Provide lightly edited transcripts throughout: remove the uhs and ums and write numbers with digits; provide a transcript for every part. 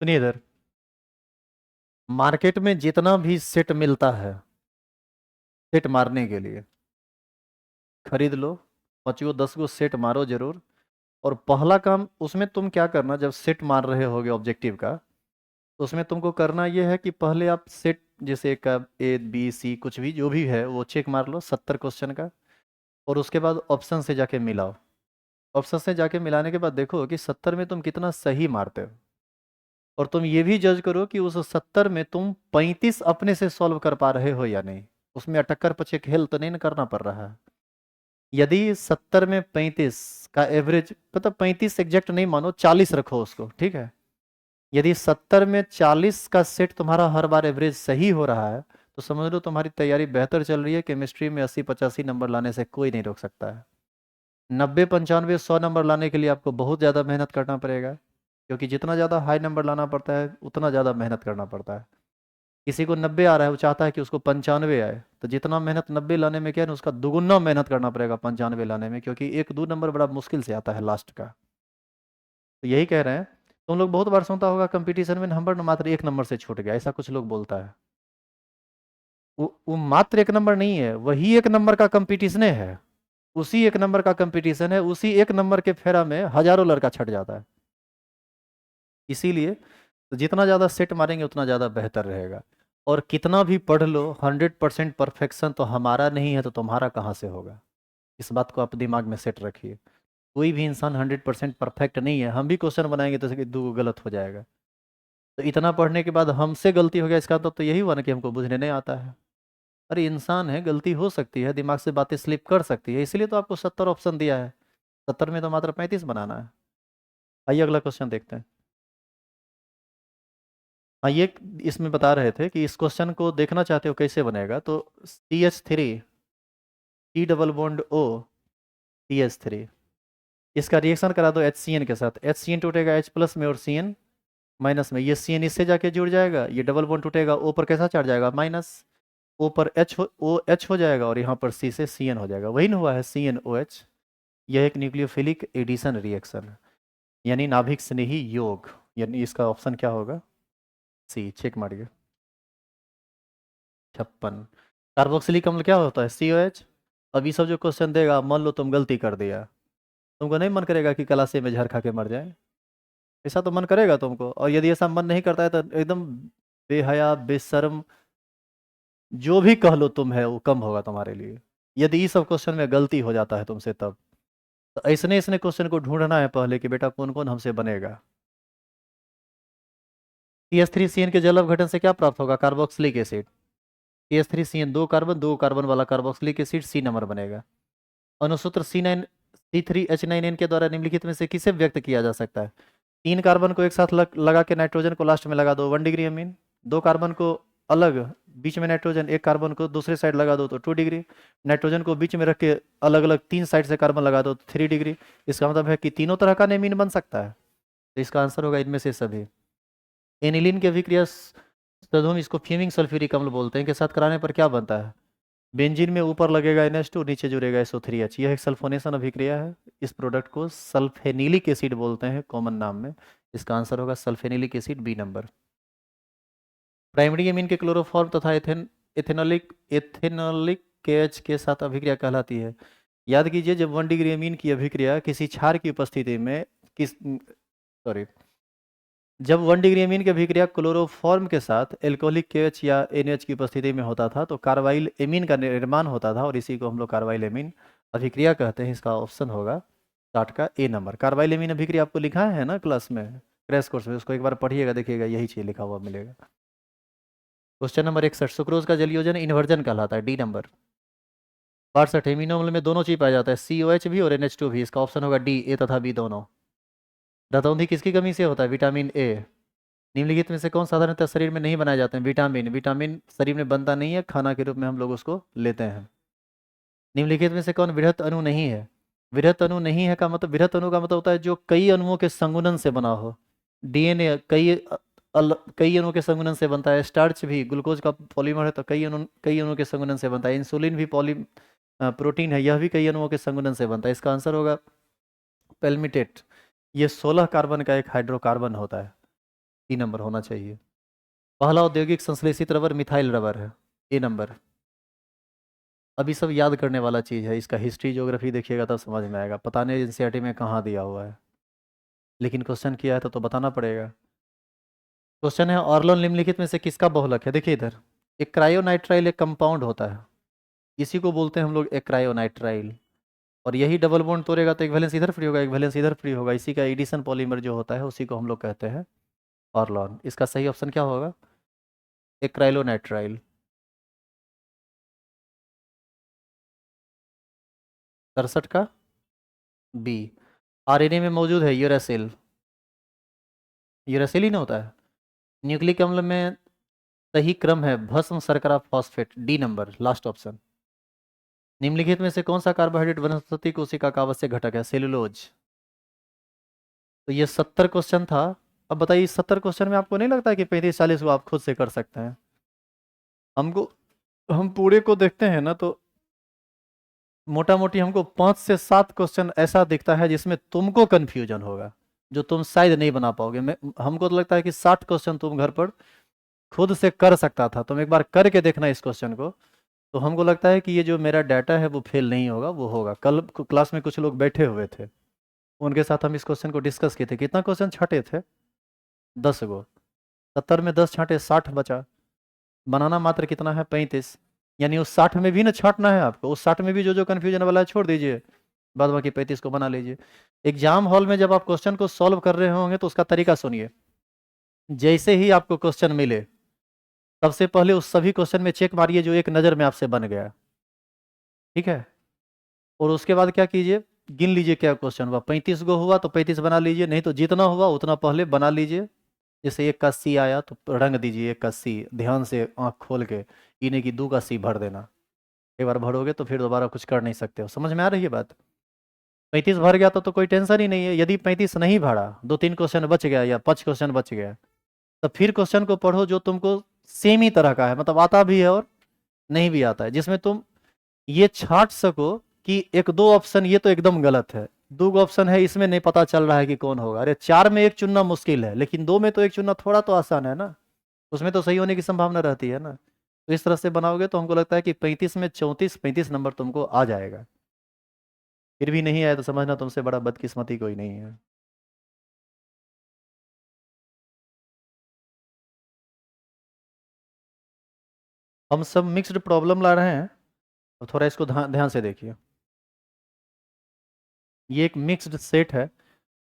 सुनिए इधर, मार्केट में जितना भी सेट मिलता है सेट मारने के लिए, खरीद लो। 5 गो 10 गो सेट मारो जरूर। और पहला काम उसमें तुम क्या करना, जब सेट मार रहे होगे ऑब्जेक्टिव का, तो उसमें तुमको करना यह है कि पहले आप सेट जैसे का A B C कुछ भी जो भी है वो चेक मार लो 70 क्वेश्चन का। और उसके बाद ऑप्शन से जाके मिलाओ। ऑप्शन से जाके मिलाने के बाद देखो कि 70 में तुम कितना सही मारते हो। और तुम ये भी जज करो कि उस 70 में तुम 35 अपने से सॉल्व कर पा रहे हो या नहीं। उसमें अटक्कर पचे खेल तो नहीं ना करना पड़ रहा है। यदि 70 में 35 का एवरेज, मतलब 35 एग्जैक्ट नहीं मानो, 40 रखो उसको, ठीक है। यदि 70 में 40 का सेट तुम्हारा हर बार एवरेज सही हो रहा है, तो समझ लो तुम्हारी तैयारी बेहतर चल रही है। केमिस्ट्री में 80 85 नंबर लाने से कोई नहीं रोक सकता है। 90 95 100 नंबर लाने के लिए आपको बहुत ज़्यादा मेहनत करना पड़ेगा। क्योंकि जितना ज़्यादा हाई नंबर लाना पड़ता है उतना ज़्यादा मेहनत करना पड़ता है। किसी को 90 आ रहा है, वो चाहता है कि उसको 95 आए, तो जितना मेहनत 90 लाने में किया है ना, उसका दुगुना मेहनत करना पड़ेगा 95 लाने में, क्योंकि 1 2 नंबर बड़ा मुश्किल से आता है लास्ट का। तो यही कह रहे हैं। तुम लोग बहुत बार सुनता होगा कंपटीशन में नंबर मात्र 1 नंबर से छूट गया, ऐसा कुछ लोग बोलता है। वो मात्र 1 नंबर नहीं है, वही 1 नंबर का कंपटीशन है। उसी 1 नंबर का कंपटीशन है, उसी 1 नंबर के फेरा में हजारों लड़का छट जाता है। इसीलिए तो जितना ज़्यादा सेट मारेंगे उतना ज़्यादा बेहतर रहेगा। और कितना भी पढ़ लो, 100% परफेक्शन तो हमारा नहीं है, तो तुम्हारा कहाँ से होगा। इस बात को आप दिमाग में सेट रखिए। कोई भी इंसान 100% परफेक्ट नहीं है। हम भी क्वेश्चन बनाएंगे तो दो गलत हो जाएगा। तो इतना पढ़ने के बाद हमसे गलती हो गया, इसका तो यही हुआ ना कि हमको बुझने नहीं आता है। अरे इंसान है, गलती हो सकती है, दिमाग से बातें स्लिप कर सकती है, इसलिए तो आपको 70 ऑप्शन दिया है। 70 में तो मात्र 35 बनाना है। आइए अगला क्वेश्चन देखते हैं। हाँ, ये इसमें बता रहे थे कि इस क्वेश्चन को देखना चाहते हो कैसे बनेगा, तो CH3 C double bond O इसका रिएक्शन करा दो HCN के साथ। HCN टूटेगा H प्लस में और CN माइनस में। ये CN इससे जाके जुड़ जाएगा, ये डबल बॉन्ड टूटेगा, O पर कैसा चार्ज जाएगा माइनस। O पर OH हो जाएगा और यहाँ पर C से CN हो जाएगा। वही ना हुआ है CNOH। यह एक न्यूक्लियोफिलिक एडिशन रिएक्शन, यानी नाभिक स्नेही योग। यानी इसका ऑप्शन क्या होगा, सी। चेक मारिए। 56। कार्बोक्सिलिक अम्ल क्या होता है, COH। अब ये सब जो क्वेश्चन देगा, मान लो तुम गलती कर दिया, तुमको नहीं मन करेगा कि क्लासे में जहर खा के मर जाए। ऐसा तो मन करेगा तुमको। और यदि ऐसा मन नहीं करता है तो एकदम बेहया बेशर्म जो भी कह लो तुम है, वो कम होगा तुम्हारे लिए। यदि इस सब क्वेश्चन में गलती हो जाता है तुमसे तब। तो ऐसने ऐसने क्वेश्चन को ढूंढना है पहले कि बेटा कौन कौन हमसे बनेगा। CH3CN के जल अपघटन से क्या प्राप्त होगा, कार्बोक्सिलिक एसिड। CH3CN, 2 कार्बन वाला कार्बोक्सिलिक एसिड, C नंबर बनेगा। अनुसूत्र C3H9N के द्वारा निम्नलिखित में से किसे व्यक्त किया जा सकता है। 3 कार्बन को एक साथ लगा के नाइट्रोजन को लास्ट में लगा दो, 1 डिग्री अमीन। 2 कार्बन को अलग, बीच में नाइट्रोजन, 1 कार्बन को दूसरे साइड लगा दो तो 2 डिग्री। नाइट्रोजन को बीच में रख के अलग अलग 3 साइड से कार्बन लगा दो तो 3 डिग्री। इसका मतलब है कि तीनों तरह का नेमीन बन सकता है। तो इसका आंसर होगा इनमें से सभी। एनिलीन की अभिक्रिया हम इसको फ्यूमिंग सल्फ्यूरिक अम्ल बोलते हैं, के साथ कराने पर क्या बनता है। बेंजीन में ऊपर लगेगा NH2, नीचे जुड़ेगा SO3H। यह एक सल्फोनेशन अभिक्रिया है। इस प्रोडक्ट को सल्फेनिलिक एसिड बोलते हैं कॉमन नाम में। इसका आंसर होगा sulphanilic acid, B number. Primary amine के क्लोरोफॉर्म तथा एथेनॉलिक एथेनॉलिक KH के साथ अभिक्रिया कहलाती है। याद कीजिए, जब 1 डिग्री एमीन की अभिक्रिया किसी क्षार की उपस्थिति में, किस सॉरी, जब 1 डिग्री एमीन की अभिक्रिया क्लोरोफॉर्म के साथ एल्कोहलिक KH या NH की उपस्थिति में होता था तो कार्बाइल एमीन का निर्माण होता था, और इसी को हम लोग कार्बाइल एमीन अभिक्रिया कहते हैं। इसका ऑप्शन होगा 60 का A नंबर। कार्बाइल एमीन अभिक्रिया आपको लिखा है ना क्लास में, क्रैश कोर्स में, उसको एक बार पढ़िएगा, देखिएगा यही चीज लिखा हुआ मिलेगा। क्वेश्चन नंबर 61, सुक्रोज का जलयोजन इन्वर्जन कहलाता है, D नंबर। 62, एमिनो अम्ल में दोनों चीज पाया जाता है, COH भी और NH2 भी। इसका ऑप्शन होगा D, A तथा B दोनों। रतौंधी किसकी कमी से होता है, विटामिन A। निम्नलिखित में से कौन साधारणतः शरीर में नहीं बनाए जाते हैं, विटामिन। विटामिन शरीर में बनता नहीं है, खाना के रूप में हम लोग उसको लेते हैं। निम्नलिखित में से कौन वृहत अणु नहीं है। वृहत अणु नहीं है का मतलब, वृहत अणु का मतलब होता है जो कई अणुओं के संगुणन से बना हो। DNA कई अणुओं के संगुणन से बनता है। स्टार्च भी ग्लूकोज का पॉलीमर है, तो कई अणुओं के संगुणन से बनता है। इंसुलिन भी प्रोटीन है, यह भी कई अणुओं के संगुणन से बनता है। इसका आंसर होगा पेल्मिटेट। ये 16 कार्बन का एक हाइड्रोकार्बन होता है। E नंबर होना चाहिए। पहला औद्योगिक संश्लेषित रबर मिथाइल रबर है, A नंबर। अभी सब याद करने वाला चीज़ है, इसका हिस्ट्री ज्योग्राफी देखिएगा तब समझ में आएगा, पता नहीं एनसीईआरटी में कहाँ दिया हुआ है, लेकिन क्वेश्चन किया है तो बताना पड़ेगा। क्वेश्चन है ऑर्लोन निम्नलिखित में से किसका बहुलक है। देखिए इधर, एक क्रायोनाइट्राइल एक कंपाउंड होता है, इसी को बोलते हैं हम लोग एक्रायोनाइट्राइल, और यही डबल बॉन्ड तोड़ेगा तो एक वैलेंस इधर फ्री होगा, एक वैलेंस इधर फ्री होगा, इसी का एडिशन पॉलीमर जो होता है उसी को हम लोग कहते हैं ऑर्लॉन। इसका सही ऑप्शन क्या होगा, एक्राइलोनाइट्राइल। 63 का बी। आरएनए में मौजूद है यूरासिल, यूरासिल ही ना होता है। न्यूक्लिक अम्ल में सही क्रम है भस्म शर्करा phosphate, D number last option. निम्नलिखित में से कौन सा कार्बोहाइड्रेट वनस्पति कोशिका का आवश्यक घटक है, सेलुलोज। तो ये 70 क्वेश्चन था। अब बताइए 70 क्वेश्चन में आपको नहीं लगता है कि 35-40 को आप खुद से कर सकते हैं। हमको, हम पूरे को देखते हैं ना तो मोटा मोटी हमको 5 से 7 क्वेश्चन ऐसा दिखता है जिसमें तुमको कन्फ्यूजन होगा, जो तुम शायद नहीं बना पाओगे। मैं, हमको तो लगता है कि 60 क्वेश्चन तुम घर पर खुद से कर सकता था। तुम एक बार करके देखना इस क्वेश्चन को, तो हमको लगता है कि ये जो मेरा डाटा है वो फेल नहीं होगा, वो होगा। कल क्लास में कुछ लोग बैठे हुए थे, उनके साथ हम इस क्वेश्चन को डिस्कस किए थे। कितना क्वेश्चन छाटे थे, 10 गो। 70 में 10 छाटे 60 बचा, बनाना मात्र कितना है, 35। यानी उस 60 में भी ना छांटना है आपको, उस 60 में भी जो जो कन्फ्यूजन वाला है छोड़ दीजिए, बाद बाकी 35 को बना लीजिए। एग्जाम हॉल में जब आप क्वेश्चन को सॉल्व कर रहे होंगे तो उसका तरीका सुनिए। जैसे ही आपको क्वेश्चन मिले, सबसे पहले उस सभी क्वेश्चन में चेक मारिए जो एक नज़र में आपसे बन गया, ठीक है। और उसके बाद क्या कीजिए, गिन लीजिए क्या क्वेश्चन हुआ। 35 गो हुआ तो 35 बना लीजिए, नहीं तो जितना हुआ उतना पहले बना लीजिए। जैसे 1 का सी आया तो रंग दीजिए 1 का सी, ध्यान से आंख खोल के, इन्हें की 2 का सी भर देना। एक बार भरोगे तो फिर दोबारा कुछ कर नहीं सकते हो। समझ में आ रही है बात। 35 भर गया तो कोई टेंशन ही नहीं है। यदि 35 नहीं भरा, 2-3 क्वेश्चन बच गया या 5 क्वेश्चन बच गया, तो फिर क्वेश्चन को पढ़ो जो तुमको सेम ही तरह का है, मतलब आता भी है और नहीं भी आता है, जिसमें तुम ये छांट सको कि 1-2 ऑप्शन ये तो एकदम गलत है, 2 ऑप्शन है इसमें नहीं पता चल रहा है कि कौन होगा। अरे 4 में एक चुनना मुश्किल है, लेकिन 2 में तो एक चुनना थोड़ा तो आसान है ना, उसमें तो सही होने की संभावना रहती है ना। तो इस तरह से बनाओगे तो हमको लगता है कि 35 में 34-35 नंबर तुमको आ जाएगा। फिर भी नहीं आया तो समझना तुमसे बड़ा बदकिस्मती कोई नहीं है। हम सब मिक्स्ड प्रॉब्लम ला रहे हैं, तो थोड़ा इसको ध्यान से देखिए। ये एक मिक्स्ड सेट है,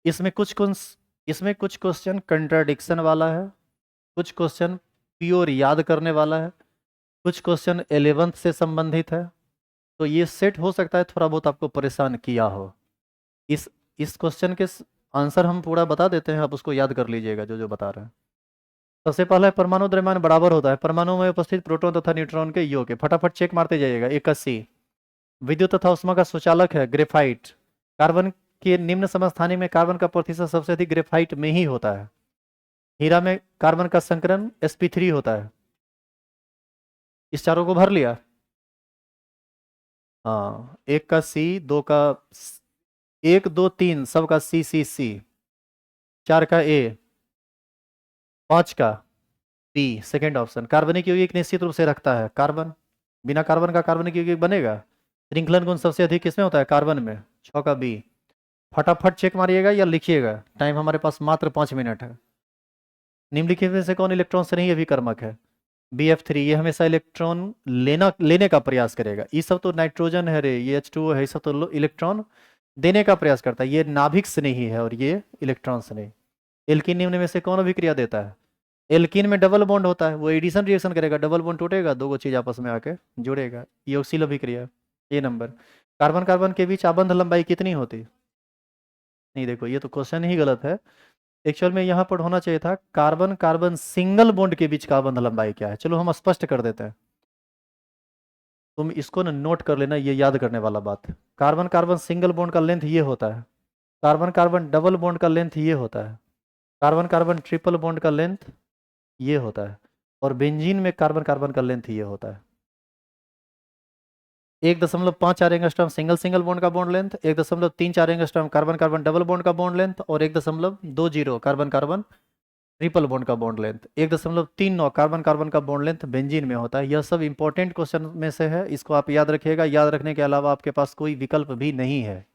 इसमें इसमें कुछ क्वेश्चन कंट्राडिक्शन वाला है, कुछ क्वेश्चन प्योर याद करने वाला है, कुछ क्वेश्चन 11th से संबंधित है। तो ये सेट हो सकता है थोड़ा बहुत आपको परेशान किया हो। इस इस क्वेश्चन के आंसर हम पूरा बता देते हैं, आप उसको याद कर लीजिएगा जो जो बता रहे हैं। सबसे पहला है परमाणु द्रव्यमान बराबर होता है परमाणु में उपस्थित प्रोटॉन तथा न्यूट्रॉन के योग के। फटाफट चेक मारते जाइएगा। 81। विद्युत तथा उष्मा का सुचालक है ग्रेफाइट। कार्बन के निम्न समस्थानिक में कार्बन का प्रतिशत सबसे अधिक ग्रेफाइट में ही होता है। हीरा में कार्बन का संकरण sp3 होता है। इस चारों को भर लिया। हाँ, 1 का सी, 2 का 1 2 3 सबका सी, 4 का ए, 5 का बी सेकेंड ऑप्शन। कार्बनिक यौगिक निश्चित रूप से रखता है कार्बन, बिना कार्बन का कार्बनिक यौगिक बनेगा। श्रृंखलन गुण सबसे अधिक किसमें होता है, कार्बन में, 6 का बी। फटाफट चेक मारिएगा या लिखिएगा, टाइम हमारे पास मात्र 5 मिनट है। निम्नलिखित में से कौन इलेक्ट्रॉन से नहीं अभिकर्मक है, BF3। ये हमेशा इलेक्ट्रॉन लेने का प्रयास करेगा। ये सब तो नाइट्रोजन है रे, ये H2O है, ये सब तो इलेक्ट्रॉन देने का प्रयास करता है। ये नाभिक से नहीं है और ये इलेक्ट्रॉन से नहीं। एल्किन निम्न में से कौन अभिक्रिया देता है, एल्किन में डबल बॉन्ड होता है, वो एडिशन रिएक्शन करेगा, डबल बॉन्ड टूटेगा, 2 चीज आपस में आके जुड़ेगा, ये ऑक्सील अभिक्रिया। ये नंबर। कार्बन कार्बन के बीच आबंध लंबाई कितनी होती, नहीं देखो ये तो क्वेश्चन ही गलत है। एक्चुअल में यहाँ पर होना चाहिए था कार्बन कार्बन सिंगल बॉन्ड के बीच का आबंध लंबाई क्या है। चलो हम स्पष्ट कर देते हैं, तुम इसको ना नोट कर लेना, ये याद करने वाला बात है। कार्बन कार्बन सिंगल बॉन्ड का लेंथ ये होता है, कार्बन कार्बन डबल बॉन्ड का लेंथ ये होता है, कार्बन कार्बन ट्रिपल बॉन्ड का लेंथ ये होता है, और बेंजीन में कार्बन कार्बन का लेंथ ये होता है। 1.54 एंगस्ट्रॉम सिंगल सिंगल बॉन्ड का bond length, 1.34 angstrom carbon carbon double bond का बॉन्ड लेंथ, और 1.20 कार्बन कार्बन ट्रिपल बॉन्ड का बॉन्ड लेंथ 1.39 कार्बन कार्बन का बॉन्ड लेंथ बेंजीन में होता है। यह सब इंपॉर्टेंट क्वेश्चन में से है, इसको आप याद रखिएगा। याद रखने के अलावा आपके पास कोई विकल्प भी नहीं है।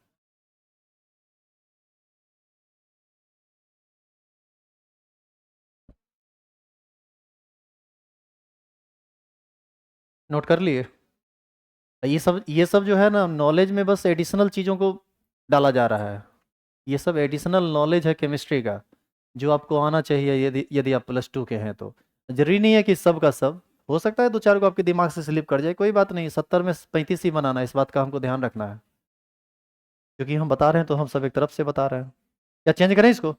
नोट कर लिए? ये सब जो है ना, नॉलेज में बस एडिशनल चीज़ों को डाला जा रहा है। ये सब एडिशनल नॉलेज है केमिस्ट्री का, जो आपको आना चाहिए यदि यदि आप +2 के हैं तो। जरूरी नहीं है कि सब का सब, हो सकता है दो चार को आपके दिमाग से स्लिप कर जाए, कोई बात नहीं। 70 में 35 ही बनाना है, इस बात का हमको ध्यान रखना है। क्योंकि हम बता रहे हैं तो हम सब एक तरफ से बता रहे हैं। क्या चेंज करें इसको?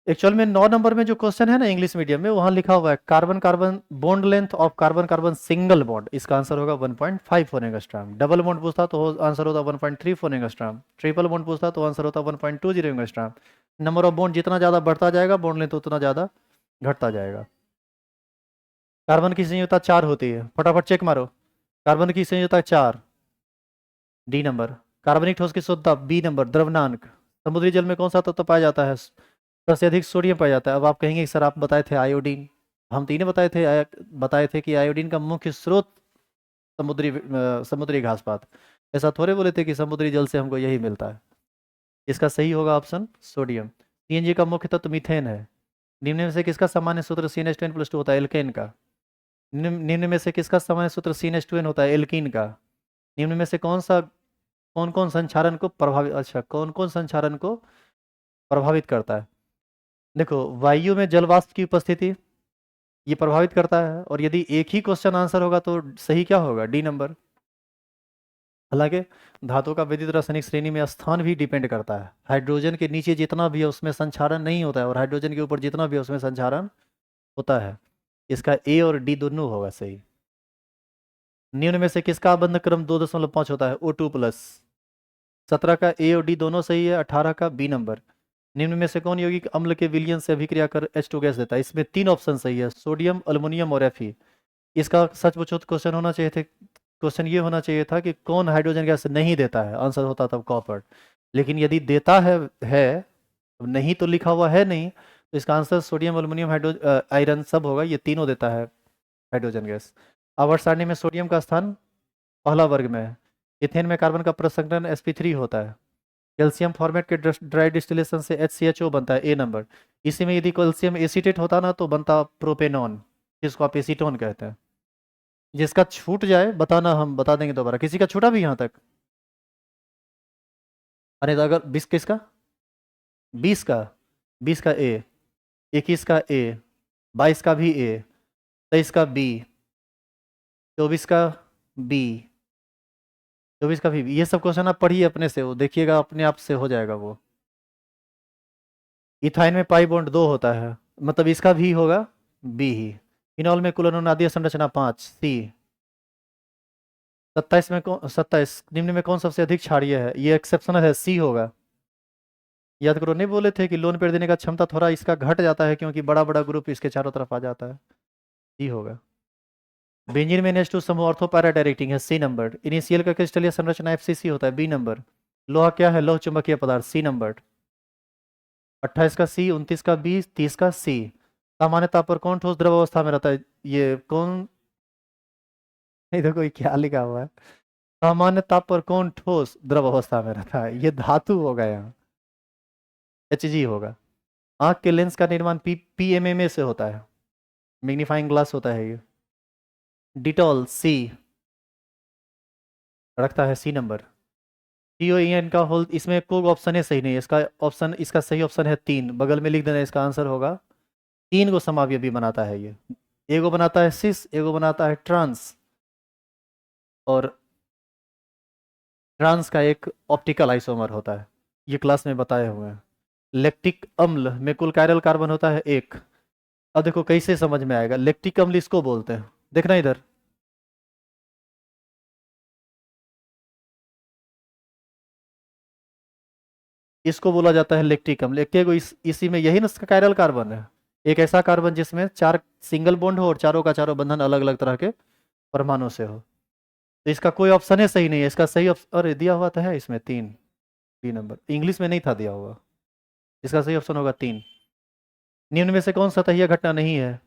एक्चुअल में 9 नंबर में जो क्वेश्चन है ना इंग्लिश मीडियम में, वहां लिखा हुआ है carbon carbon bond length of carbon carbon single bond, इसका आंसर होगा 1.5 फोर एंगस्ट्रॉम। डबल बॉन्ड पूछता तो आंसर होता 1.3 फोर एंगस्ट्रॉम। ट्रिपल बॉन्ड पूछता तो आंसर होता 1.20 एंगस्ट्रॉम। नंबर ऑफ बॉन्ड जितना ज्यादा बढ़ता जाएगा, बॉन्ड लेंथ उतना ज्यादा घटता जाएगा। कार्बन की संयोजकता 4 होती है, फटाफट चेक मारो। कार्बन की संयोजकता 4, डी नंबर। कार्बनिक ठोस की शुद्धता, बी नंबर। द्रवनांक, समुद्री जल में कौन सा तत्व पाया जाता है? सबसे अधिक सोडियम पाया जाता है। अब आप कहेंगे सर आप बताए थे आयोडीन, हम तीनों बताए थे कि आयोडीन का मुख्य स्रोत समुद्री घास पात। ऐसा थोड़े बोले थे कि समुद्री जल से हमको यही मिलता है। इसका सही होगा ऑप्शन सोडियम। सीएनजी का मुख्य तत्व मीथेन है। निम्न में से किसका सामान्य सूत्र CnH2n+2 होता है? एल्केन का। निम्न में से किसका सामान्य सूत्र CnH2n होता है? एल्कीन का। निम्न में से कौन कौन संचारण को प्रभावित कौन कौन संचारण को प्रभावित करता है? देखो, वायु में जल वाष्प की उपस्थिति ये प्रभावित करता है। और यदि एक ही क्वेश्चन आंसर होगा तो सही क्या होगा? D number. हालांकि धातु का विद्युत रासायनिक श्रेणी में स्थान भी डिपेंड करता है। हाइड्रोजन के नीचे जितना भी है उसमें संचारण नहीं होता है, और हाइड्रोजन के ऊपर जितना भी है उसमें संचारण होता है। इसका ए और डी दोनों होगा सही। निम्न में से किसका आबंध क्रम 2.5 होता है? O2+। 17 का ए और डी दोनों सही है, 18 का बी नंबर। निम्न में से कौन यौगिक अम्ल के विलयन से अभिक्रिया कर H2 गैस देता है? इसमें 3 ऑप्शन सही है, सोडियम, अल्युमिनियम और Fe। इसका सच पूछो तो क्वेश्चन होना चाहिए थे, क्वेश्चन ये होना चाहिए था कि कौन हाइड्रोजन गैस नहीं देता है, आंसर होता तब कॉपर। लेकिन यदि देता है नहीं तो लिखा हुआ है नहीं, तो इसका आंसर सोडियम, अल्युमिनियम, आयरन सब होगा। ये तीनों देता है हाइड्रोजन गैस। आवर्त सारणी में सोडियम का स्थान पहला वर्ग में है। इथेन में कार्बन का प्रसंकरण sp3 होता है। कैल्शियम फॉर्मेट के ड्राई डिस्टिलेशन से HCHO बनता है, ए नंबर। इसी में यदि कैल्शियम एसीटेट होता ना तो बनता प्रोपेनॉन, जिसको आप एसीटोन कहते हैं। जिसका छूट जाए बताना, हम बता देंगे दोबारा। किसी का छूटा भी यहाँ तक? अरे तो अगर 20 किसका? 20 का, 20 का ए, 21 का ए, 22 का भी ए, 23 का बी, 24 का बी, 24 का भी बी। ये सब क्वेश्चन आप पढ़िए अपने से, वो देखिएगा अपने आप से हो जाएगा वो। इथाइन में पाई बॉन्ड 2 होता है, मतलब इसका भी होगा बी ही। फिनॉल में कुल अनुनादीय संरचना 5, सी। 27 निम्न में कौन सबसे अधिक क्षारीय है? ये एक्सेप्शनल है, सी होगा। याद करो, नहीं बोले थे कि लोन पेड़ देने का क्षमता थोड़ा इसका घट जाता है क्योंकि बड़ा बड़ा ग्रुप इसके चारों तरफ आ जाता है। सी होगा। बेंजीन में NH2 समूह ऑर्थो पैरा डायरेक्टिंग है, सी नंबर। इनिशियल का क्रिस्टलीय संरचना FCC होता है, बी नंबर। लोहा क्या है? लौह चुंबकीय पदार्थ, सी नंबर। 28 का सी, 29 का बी, 30 का सी। सामान्य ताप पर कौन ठोस द्रव अवस्था में रहता है? ये कौन, नहीं देखो ये क्या लिखा हुआ है। सामान्य ताप पर कौन ठोस द्रव अवस्था में रहता है? ये धातु होगा, यहाँ Hg होगा। आंख के लेंस का निर्माण PMMA से होता है, मैग्नीफाइंग ग्लास होता है ये। डिटॉल, सी रखता है, सी नंबर। COEN का होल, इसमें कोई ऑप्शन है सही नहीं है। इसका सही ऑप्शन है 3, बगल में लिख देना, इसका आंसर होगा 3 को समावयवी बनाता है ये। एगो बनाता है सिस, एगो बनाता है ट्रांस, और ट्रांस का एक ऑप्टिकल आइसोमर होता है, ये क्लास में बताए हुए हैं। लैक्टिक अम्ल में कुल कायरल कार्बन होता है 1। अब देखो कैसे समझ में आएगा, लैक्टिक अम्ल इसको बोलते हैं, देखना इधर। इसको बोला जाता है लैक्टिक अम्ल। इसी में यही ना कायरल कार्बन है, एक ऐसा कार्बन जिसमें 4 सिंगल बॉन्ड हो और चारों का चारों बंधन अलग अलग तरह के परमाणु से हो। तो इसका कोई ऑप्शन है सही नहीं है। इसका सही ऑप्शन, अरे दिया हुआ तो है इसमें 3, बी नंबर। इंग्लिश में नहीं था दिया हुआ, इसका सही ऑप्शन होगा 3। निम्न में से कौन सतहीय घटना नहीं है?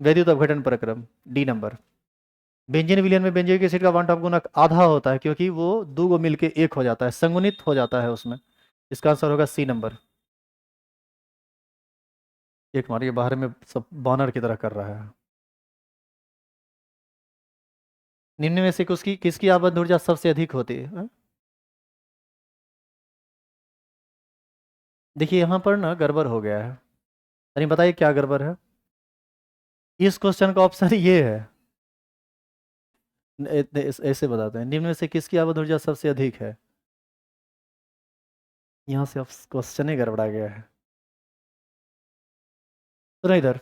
वैद्युत अपघटन प्रक्रम, डी नंबर। बेंजीन विलयन में बेंजोइक एसिड का वन ऑफ गुणक आधा होता है क्योंकि वो दो गो मिलके एक हो जाता है, संगुणित हो जाता है उसमें। इसका आंसर होगा सी नंबर। एक मारिए, बाहर में सब बानर की तरह कर रहा है। निम्न में से किसकी किसकी आबद्ध ऊर्जा सबसे अधिक होती है? हाँ? देखिए यहाँ पर ना गड़बड़ हो गया है। अरे बताइए क्या गड़बड़ है? इस क्वेश्चन का ऑप्शन ये है। ऐसे बताते हैं, निम्न में से किसकी आबद्ध ऊर्जा सबसे अधिक है। यहाँ से क्वेश्चन ही गड़बड़ा गया है। तो ना इधर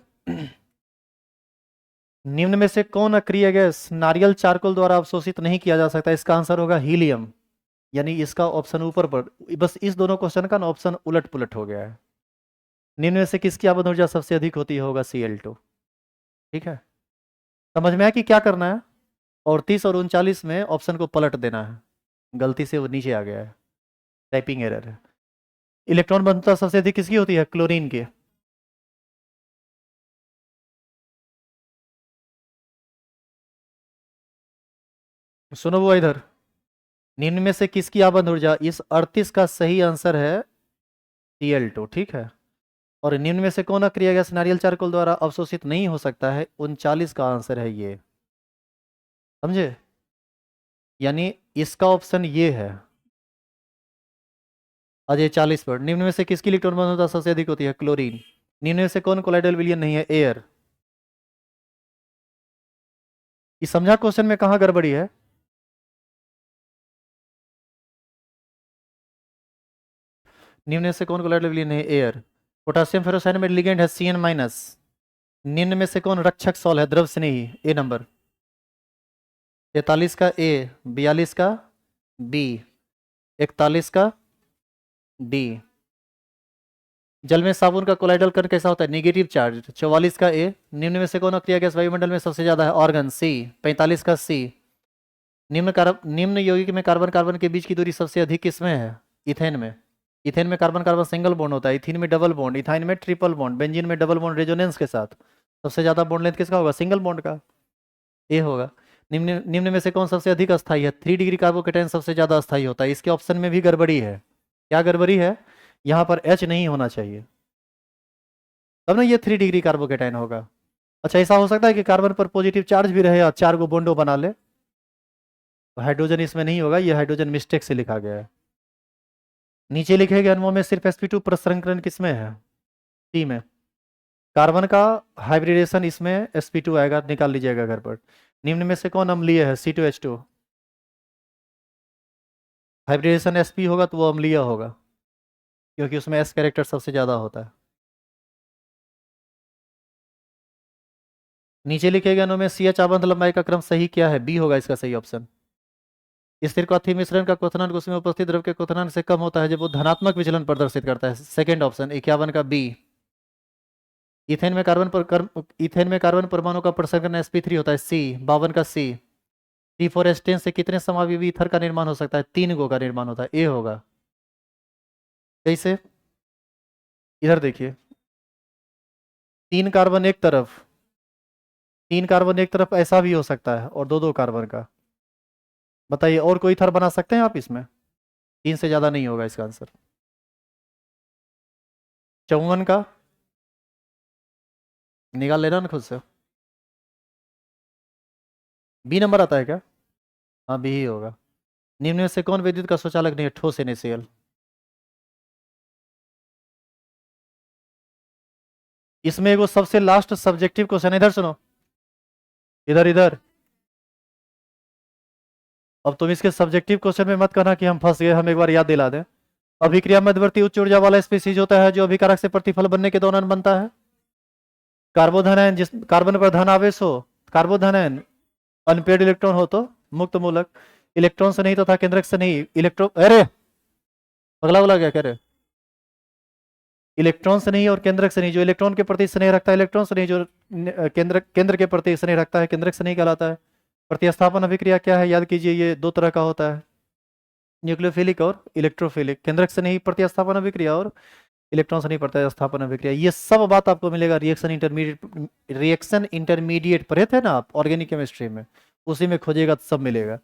निम्न में से कौन अक्रिय गैस नारियल चारकोल द्वारा अवशोषित नहीं किया जा सकता? इसका आंसर होगा हीलियम। यानी इसका ऑप्शन ऊपर पर, बस इस दोनों क्वेश्चन का ना ऑप्शन उलट पुलट हो गया है। निम्न में से किसकी आबद्ध ऊर्जा सबसे अधिक होती है? होगा Cl2। ठीक है, समझ में आया कि क्या करना है? और 30 और 39 में ऑप्शन को पलट देना है, गलती से वो नीचे आ गया है, टाइपिंग एरर है। इलेक्ट्रॉन बंधुता सबसे अधिक किसकी होती है? क्लोरीन की। सुनो वो इधर, निम्न में से किसकी आबद्ध ऊर्जा, इस 38 का सही आंसर है Cl2। ठीक है, और निम्न में से कौन अक्रिय गैस नारियल चारकोल द्वारा अवशोषित नहीं हो सकता है? 39 का आंसर है ये। समझे? यानी इसका ऑप्शन ये है। अजय 40 पर, निम्न में से किसकी इलेक्ट्रॉन बंधुता सबसे अधिक होती है? क्लोरीन। निम्न में से कौन कोलाइडल विलयन नहीं है? एयर। ये समझा क्वेश्चन में कहाँ गड़बड़ी है? निम्न में से कौन कोलाइडल विलयन है? एयर। पोटासियम फेरोसाइड में लिगेंड है Cn-। निम्न में से कौन रक्षक सॉल है? द्रव स्नेही, ए नंबर। 43 का ए, 42 का बी, 41 का डी। जल में साबुन का कोलाइडल कण कैसा होता है? Negative charge. 44 का ए। निम्न में से कौन अक्रिया गैस वायुमंडल में सबसे ज्यादा है? ऑर्गन, सी। 45 का सी। निम्न यौगिक में कार्बन कार्बन के बीच की दूरी सबसे अधिक किसमें है? इथेन में। इथेन में कार्बन कार्बन सिंगल बॉन्ड होता है, इथीन में डबल बॉन्ड, इथाइन में ट्रिपल बॉन्ड, बेंजीन में डबल बॉन्ड रेजोनेंस के साथ। सबसे ज्यादा बॉन्ड लेंथ किसका होगा? सिंगल बॉन्ड का, ए होगा। निम्न में से कौन सबसे अधिक अस्थायी है? 3 डिग्री कार्बोकेटाइन सबसे ज्यादा अस्थायी होता है। इसके ऑप्शन में भी गड़बड़ी है। क्या गड़बड़ी है? यहाँ पर H नहीं होना चाहिए, तब ना ये 3 डिग्री कार्बोकेटाइन होगा। अच्छा, ऐसा हो सकता है कि कार्बन पर पॉजिटिव चार्ज भी रहे और 4 गो बॉन्डो बना ले, तो हाइड्रोजन इसमें नहीं होगा, ये हाइड्रोजन मिस्टेक से लिखा गया है। नीचे लिखे गए अणुओं में सिर्फ sp2 प्रसंकरण किसमें है? सी में। कार्बन का हाइब्रिडेशन इसमें sp2 आएगा, निकाल लीजिएगा घर पर। निम्न में से कौन अम्लीय है? C2H2। हाइब्रिडेशन sp होगा तो वो अम्लीय होगा, क्योंकि उसमें S कैरेक्टर सबसे ज्यादा होता है। नीचे लिखे गए अणुओं में CH आबंध लंबाई का क्रम सही क्या है? बी होगा इसका सही ऑप्शन। स्थिर क्वाथी मिश्रण का क्वथनांक उसमें उपस्थित द्रव के क्वथनांक से कम होता है जब वो धनात्मक विचलन प्रदर्शित करता है। सेकेंड ऑप्शन 51 का बी। इथेन में कार्बन परमाणु का प्रसंकरण sp3 होता है, सी। 52 का सी। C4H10 से कितने समाविवी ईथर का निर्माण हो सकता है? 3 गो का निर्माण होता है, ए होगा। कैसे? इधर देखिए, 3 कार्बन एक तरफ, 3 कार्बन एक तरफ ऐसा भी हो सकता है, और 2 2 कार्बन का। बताइए और कोई ईथर बना सकते हैं आप इसमें? 3 से ज्यादा नहीं होगा इसका आंसर। 54 का निकाल लेना ना खुद से। बी नंबर आता है क्या? हाँ, बी ही होगा। निम्न में से कौन विद्युत का स्वचालक नहीं है? ठोस NaCl। इसमें एगो सबसे लास्ट सब्जेक्टिव क्वेश्चन, इधर सुनो, इधर इधर। अब तुम इसके सब्जेक्टिव क्वेश्चन में मत कहना कि हम फंस गए, हम एक बार याद दिला दें। अभिक्रिया मध्यवर्ती उच्च ऊर्जा वाला स्पीसीज होता है जो अभिकारक से प्रतिफल बनने के दौरान बनता है। कार्बोधन, जिस कार्बन पर धन आवेश हो, कार्बोधन अनपेड इलेक्ट्रॉन हो तो मुक्त मूलक। इलेक्ट्रॉन से नहीं तथा केंद्रक से नहीं, इलेक्ट्रॉन, अरे पगला उगला क्या कह रहे? इलेक्ट्रॉन से नहीं और केंद्रक से नहीं। जो इलेक्ट्रॉन के प्रति स्नेह रखता है इलेक्ट्रॉन से नहीं, जो केंद्र के प्रति स्नेह रखता है केंद्रक से नहीं कहलाता है। प्रतिस्थापन अभिक्रिया क्या है? याद कीजिए, ये 2 तरह का होता है, न्यूक्लियोफिलिक और इलेक्ट्रोफिलिक। केंद्रक से नहीं प्रतिस्थापन अभिक्रिया और इलेक्ट्रॉन से नहीं पड़ता है स्थापन अभिक्रिया, ये सब बात आपको मिलेगा रिएक्शन इंटरमीडिएट पढ़े थे ना आप ऑर्गेनिक केमिस्ट्री में, उसी में खोजिएगा तो सब मिलेगा।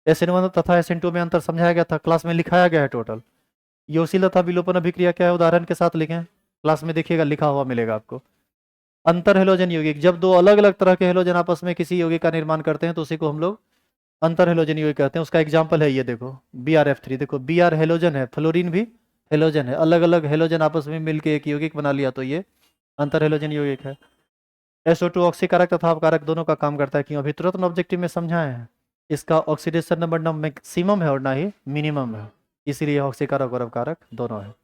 SN1 तथा SN2 में अंतर समझाया गया था, क्लास में लिखाया गया है टोटल। योशील तथा विलोपन अभिक्रिया क्या है, उदाहरण के साथ लिखें, क्लास में देखिएगा लिखा हुआ मिलेगा आपको। अंतर हेलोजन यौगिक, जब दो अलग अलग तरह के हेलोजन आपस में किसी यौगिक का निर्माण करते हैं तो उसी को हम लोग अंतर हेलोजन यौगिक कहते हैं। उसका एग्जाम्पल है ये देखो BrF3, देखो Br हेलोजन है, फ्लोरीन भी हेलोजन है, अलग अलग हेलोजन आपस में मिलकर एक यौगिक बना लिया तो ये अंतर हेलोजन यौगिक है। SO2 ऑक्सीकारक तथा अपकारक दोनों का काम करता है, क्यों अभी तुरंत ऑब्जेक्टिव में समझाए हैं। इसका ऑक्सीडेशन नंबर ना मैक्सिमम है और ना ही मिनिमम है, इसीलिए ऑक्सीकारक और अपकारक दोनों है।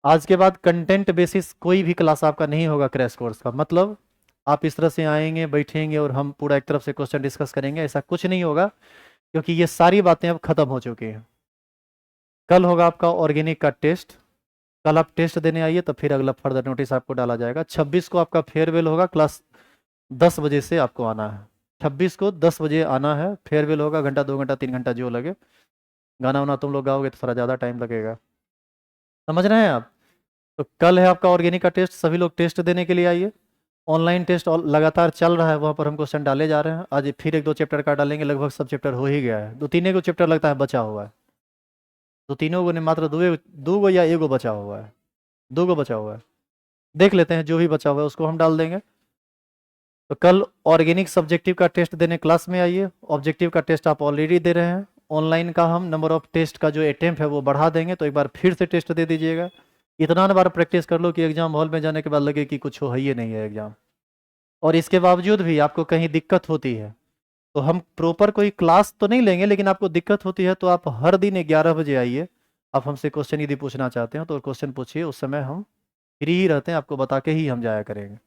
आज के बाद कंटेंट बेसिस कोई भी क्लास आपका नहीं होगा क्रैश कोर्स का, मतलब आप इस तरह से आएंगे बैठेंगे और हम पूरा एक तरफ से क्वेश्चन डिस्कस करेंगे, ऐसा कुछ नहीं होगा, क्योंकि ये सारी बातें अब खत्म हो चुकी हैं। कल होगा आपका ऑर्गेनिक का टेस्ट, कल आप टेस्ट देने आइए तो फिर अगला फर्दर नोटिस आपको डाला जाएगा। 26 को आपका फेयरवेल होगा, क्लास 10 बजे से आपको आना है, 26 को 10 बजे आना है, फेयरवेल होगा, घंटा 2 घंटा 3 घंटा जो लगे, गाना वाना तुम लोग गाओगे तो थोड़ा ज़्यादा टाइम लगेगा, समझ रहे हैं आप। तो कल है आपका ऑर्गेनिक का टेस्ट, सभी लोग टेस्ट देने के लिए आइए। ऑनलाइन टेस्ट लगातार चल रहा है, वहाँ पर हम क्वेश्चन डाले जा रहे हैं, आज फिर 1-2 चैप्टर का डालेंगे, लगभग सब चैप्टर हो ही गया है, 2-3 को चैप्टर लगता है बचा हुआ है, 2-3 को नहीं, मात्र 2 या 1 बचा हुआ है, 2 बचा हुआ है, देख लेते हैं जो भी बचा हुआ है उसको हम डाल देंगे। तो कल ऑर्गेनिक सब्जेक्टिव का टेस्ट देने क्लास में आइए, ऑब्जेक्टिव का टेस्ट आप ऑलरेडी दे रहे हैं, ऑनलाइन का हम नंबर ऑफ टेस्ट का जो अटेम्प्ट है वो बढ़ा देंगे, तो एक बार फिर से टेस्ट दे दीजिएगा। इतना बार प्रैक्टिस कर लो कि एग्जाम हॉल में जाने के बाद लगे कि कुछ हो ही नहीं है एग्जाम, और इसके बावजूद भी आपको कहीं दिक्कत होती है तो हम प्रॉपर कोई क्लास तो नहीं लेंगे, लेकिन आपको दिक्कत होती है तो आप हर दिन 11 बजे आइए, आप हमसे क्वेश्चन यदि पूछना चाहते हो तो क्वेश्चन पूछिए, उस समय हम फ्री ही रहते हैं, आपको बता के ही हम जाया करेंगे।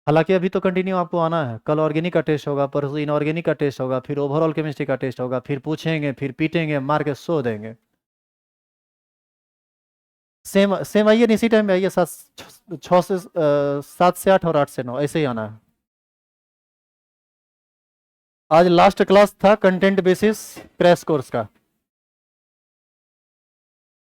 हालांकि अभी तो कंटिन्यू आपको आना है, कल ऑर्गेनिक का टेस्ट होगा, परसों इनऑर्गेनिक का टेस्ट होगा, फिर ओवरऑल केमिस्ट्री का टेस्ट होगा, फिर पूछेंगे, फिर पीटेंगे, मार के सो देंगे। सेम सेम आइए, इसी टाइम में आइए, 7 से 8 और 8 से 9 ऐसे ही आना है। आज लास्ट क्लास था कंटेंट बेसिस क्रैश कोर्स का।